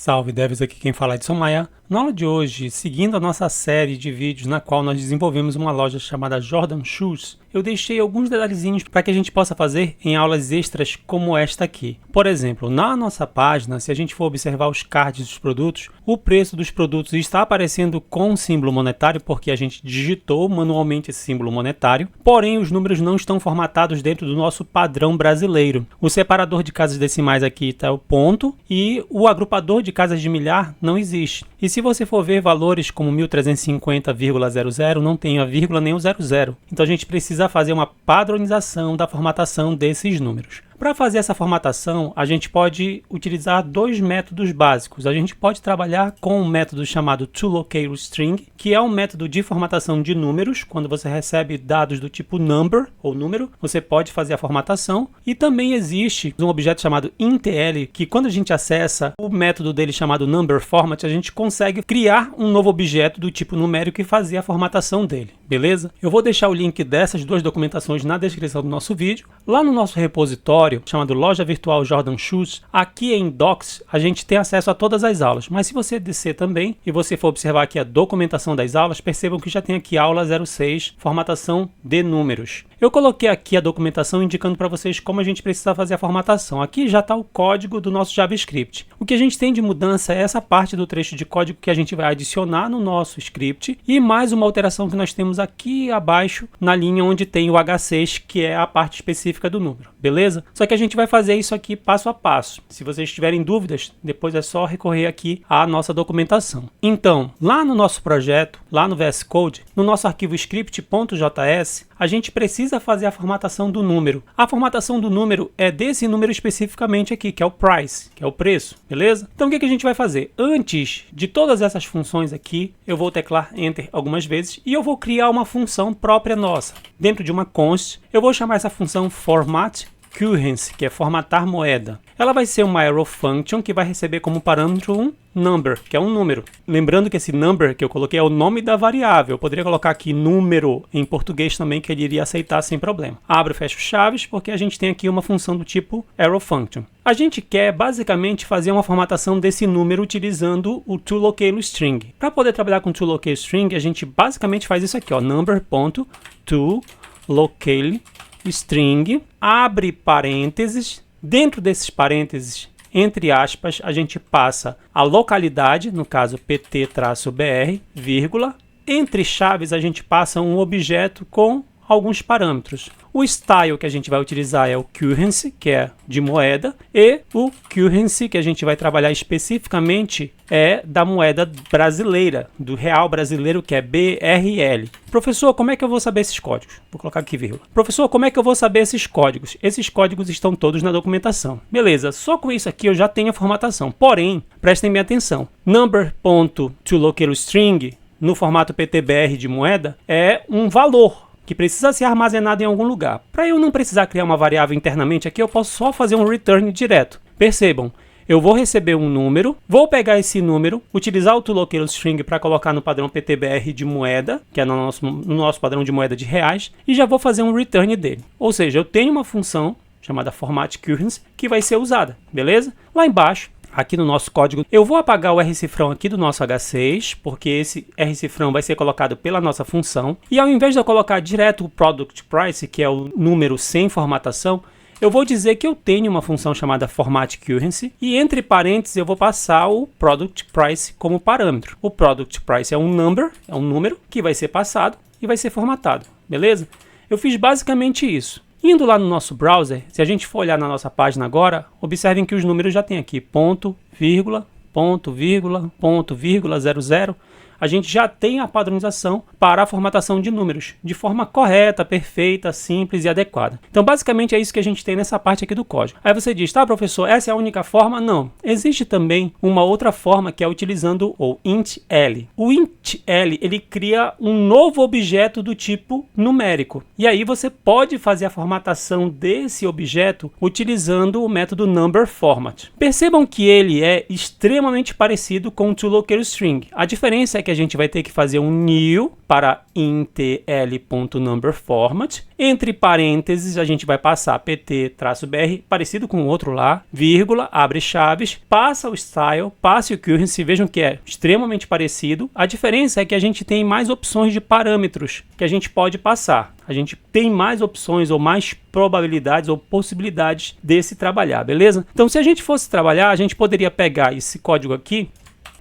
Salve devs, aqui quem fala é Edson Maia. Na aula de hoje, seguindo a nossa série de vídeos na qual nós desenvolvemos uma loja chamada Jordan Shoes, eu deixei alguns detalhezinhos para que a gente possa fazer em aulas extras como esta aqui. Por exemplo, na nossa página, se a gente for observar os cards dos produtos, o preço dos produtos está aparecendo com símbolo monetário porque a gente digitou manualmente esse símbolo monetário, porém os números não estão formatados dentro do nosso padrão brasileiro. O separador de casas decimais aqui está o ponto e o agrupador de casas de milhar não existe. E se você for ver valores como 1350,00, não tem a vírgula nem o 00. Então a gente precisa fazer uma padronização da formatação desses números. Para fazer essa formatação, a gente pode utilizar dois métodos básicos. A gente pode trabalhar com um método chamado toLocatorString, que é um método de formatação de números. Quando você recebe dados do tipo number ou número, você pode fazer a formatação. E também existe um objeto chamado intl, que quando a gente acessa o método dele chamado numberFormat, a gente consegue criar um novo objeto do tipo numérico e fazer a formatação dele, beleza? Eu vou deixar o link dessas duas documentações na descrição do nosso vídeo. Lá no nosso repositório, chamado Loja Virtual Jordan Shoes, aqui em Docs a gente tem acesso a todas as aulas, mas se você descer também e você for observar aqui a documentação das aulas, percebam que já tem aqui aula 06, formatação de números. Eu coloquei aqui a documentação indicando para vocês como a gente precisa fazer a formatação. Aqui já está o código do nosso JavaScript. O que a gente tem de mudança é essa parte do trecho de código que a gente vai adicionar no nosso script e mais uma alteração que nós temos aqui abaixo na linha onde tem o H6, que é a parte específica do número, beleza? Só que a gente vai fazer isso aqui passo a passo. Se vocês tiverem dúvidas, depois é só recorrer aqui à nossa documentação. Então, lá no nosso projeto, lá no VS Code, no nosso arquivo script.js, a gente precisa fazer a formatação do número. A formatação do número é desse número especificamente aqui, que é o price, que é o preço, beleza? Então o que a gente vai fazer? Antes de todas essas funções aqui, eu vou teclar Enter algumas vezes e eu vou criar uma função própria nossa. Dentro de uma const, eu vou chamar essa função formatCurrency, que é formatar moeda. Ela vai ser uma arrow function que vai receber como parâmetro um number, que é um número. Lembrando que esse number que eu coloquei é o nome da variável. Eu poderia colocar aqui número em português também, que ele iria aceitar sem problema. Abro e fecho chaves, porque a gente tem aqui uma função do tipo arrow function. A gente quer basicamente fazer uma formatação desse número utilizando o toLocatorString. Para poder trabalhar com toLocatorString, a gente basicamente faz isso aqui, ó, number.toLocatorString, abre parênteses, dentro desses parênteses, entre aspas, a gente passa a localidade, no caso pt-br, vírgula, entre chaves a gente passa um objeto com alguns parâmetros. O style que a gente vai utilizar é o currency, que é de moeda, e o currency que a gente vai trabalhar especificamente é da moeda brasileira, do real brasileiro, que é BRL. Professor, como é que eu vou saber esses códigos? Vou colocar aqui vírgula. Professor, como é que eu vou saber esses códigos? Esses códigos estão todos na documentação. Beleza, só com isso aqui eu já tenho a formatação. Porém, prestem bem atenção. Number.toLocatorString, no formato PTBR de moeda, é um valor que precisa ser armazenado em algum lugar. Para eu não precisar criar uma variável internamente aqui, eu posso só fazer um return direto. Percebam, eu vou receber um número, vou pegar esse número, utilizar o toLocatorString para colocar no padrão PTBR de moeda, que é no nosso padrão de moeda de reais, e já vou fazer um return dele. Ou seja, eu tenho uma função chamada formatCurrency que vai ser usada, beleza? Lá embaixo, aqui no nosso código, eu vou apagar o rcifrão aqui do nosso H6, porque esse rcifrão vai ser colocado pela nossa função. E ao invés de eu colocar direto o product price, que é o número sem formatação, eu vou dizer que eu tenho uma função chamada formatCurrency e entre parênteses eu vou passar o product price como parâmetro. O product price é um number, é um número que vai ser passado e vai ser formatado, beleza? Eu fiz basicamente isso. Indo lá no nosso browser, se a gente for olhar na nossa página agora, observem que os números já tem aqui ponto, vírgula, ponto, vírgula, ponto, vírgula, 00. A gente já tem a padronização para a formatação de números, de forma correta, perfeita, simples e adequada. Então, basicamente, é isso que a gente tem nessa parte aqui do código. Aí você diz, tá, professor, essa é a única forma? Não. Existe também uma outra forma que é utilizando o intl. O intl, ele cria um novo objeto do tipo numérico. E aí você pode fazer a formatação desse objeto utilizando o método numberFormat. Percebam que ele é extremamente parecido com o toLocatorString. A diferença é que que a gente vai ter que fazer um new para intl.numberFormat. Entre parênteses, a gente vai passar pt-br, parecido com o outro lá, vírgula, abre chaves, passa o style, passa o currency, vejam que é extremamente parecido. A diferença é que a gente tem mais opções de parâmetros que a gente pode passar. A gente tem mais opções ou mais probabilidades ou possibilidades desse trabalhar, beleza? Então, se a gente fosse trabalhar, a gente poderia pegar esse código aqui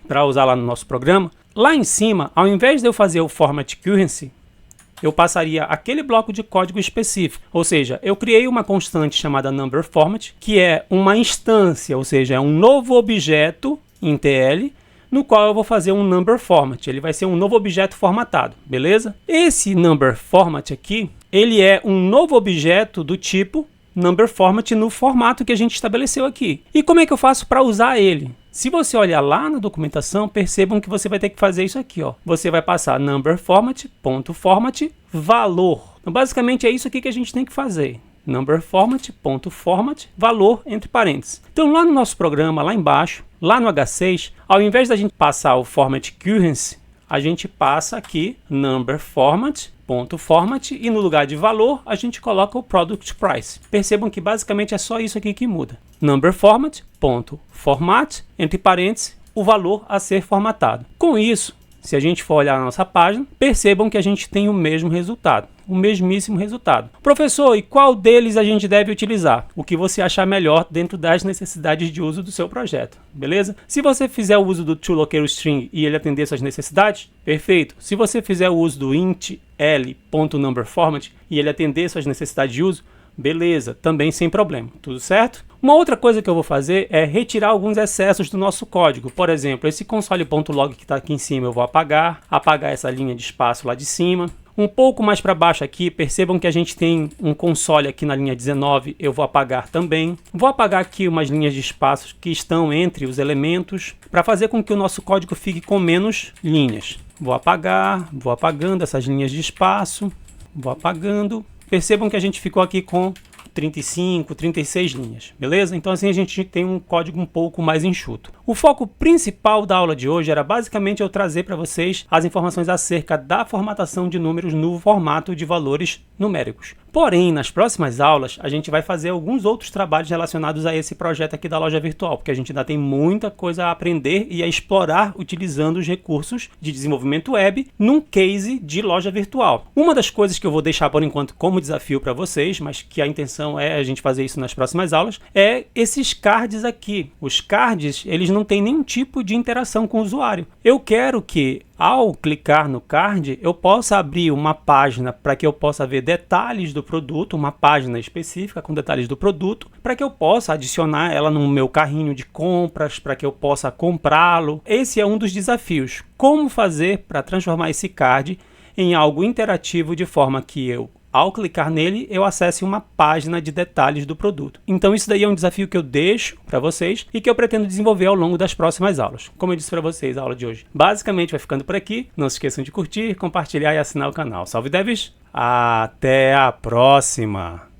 para usar lá no nosso programa. Lá em cima, ao invés de eu fazer o format currency, eu passaria aquele bloco de código específico. Ou seja, eu criei uma constante chamada numberFormat, que é uma instância, ou seja, é um novo objeto em TL, no qual eu vou fazer um numberFormat. Ele vai ser um novo objeto formatado, beleza? Esse numberFormat aqui, ele é um novo objeto do tipo numberFormat no formato que a gente estabeleceu aqui. E como é que eu faço para usar ele? Se você olhar lá na documentação, percebam que você vai ter que fazer isso aqui, ó. Você vai passar numberFormat.format valor. Então, basicamente é isso aqui que a gente tem que fazer. numberFormat.format valor entre parênteses. Então, lá no nosso programa, lá embaixo, lá no H6, ao invés da gente passar o format currency, a gente passa aqui numberFormat.format e no lugar de valor a gente coloca o product price. Percebam que basicamente é só isso aqui que muda. numberFormat.format entre parênteses o valor a ser formatado. Com isso, se a gente for olhar a nossa página, percebam que a gente tem o mesmo resultado, o mesmíssimo resultado. Professor, e qual deles a gente deve utilizar? O que você achar melhor dentro das necessidades de uso do seu projeto, beleza? Se você fizer o uso do toLocatorString e ele atender suas necessidades, perfeito. Se você fizer o uso do intl.numberFormat e ele atender suas necessidades de uso, beleza, também sem problema, tudo certo? Uma outra coisa que eu vou fazer é retirar alguns excessos do nosso código. Por exemplo, esse console.log que está aqui em cima eu vou apagar essa linha de espaço lá de cima. Um pouco mais para baixo aqui, percebam que a gente tem um console aqui na linha 19, eu vou apagar também. Vou apagar aqui umas linhas de espaço que estão entre os elementos, para fazer com que o nosso código fique com menos linhas. Vou apagando essas linhas de espaço, vou apagando. Percebam que a gente ficou aqui com 35, 36 linhas, beleza? Então assim a gente tem um código um pouco mais enxuto. O foco principal da aula de hoje era basicamente eu trazer para vocês as informações acerca da formatação de números no formato de valores numéricos. Porém, nas próximas aulas, a gente vai fazer alguns outros trabalhos relacionados a esse projeto aqui da loja virtual, porque a gente ainda tem muita coisa a aprender e a explorar utilizando os recursos de desenvolvimento web num case de loja virtual. Uma das coisas que eu vou deixar por enquanto como desafio para vocês, mas que a intenção é a gente fazer isso nas próximas aulas, é esses cards aqui. Os cards, eles não têm nenhum tipo de interação com o usuário. Eu quero que ao clicar no card, eu possa abrir uma página para que eu possa ver detalhes do produto, uma página específica com detalhes do produto, para que eu possa adicionar ela no meu carrinho de compras, para que eu possa comprá-lo. Esse é um dos desafios. Como fazer para transformar esse card em algo interativo de forma que eu, ao clicar nele, eu acesse uma página de detalhes do produto. Então isso daí é um desafio que eu deixo para vocês e que eu pretendo desenvolver ao longo das próximas aulas. Como eu disse para vocês, a aula de hoje basicamente vai ficando por aqui. Não se esqueçam de curtir, compartilhar e assinar o canal. Salve devs! Até a próxima!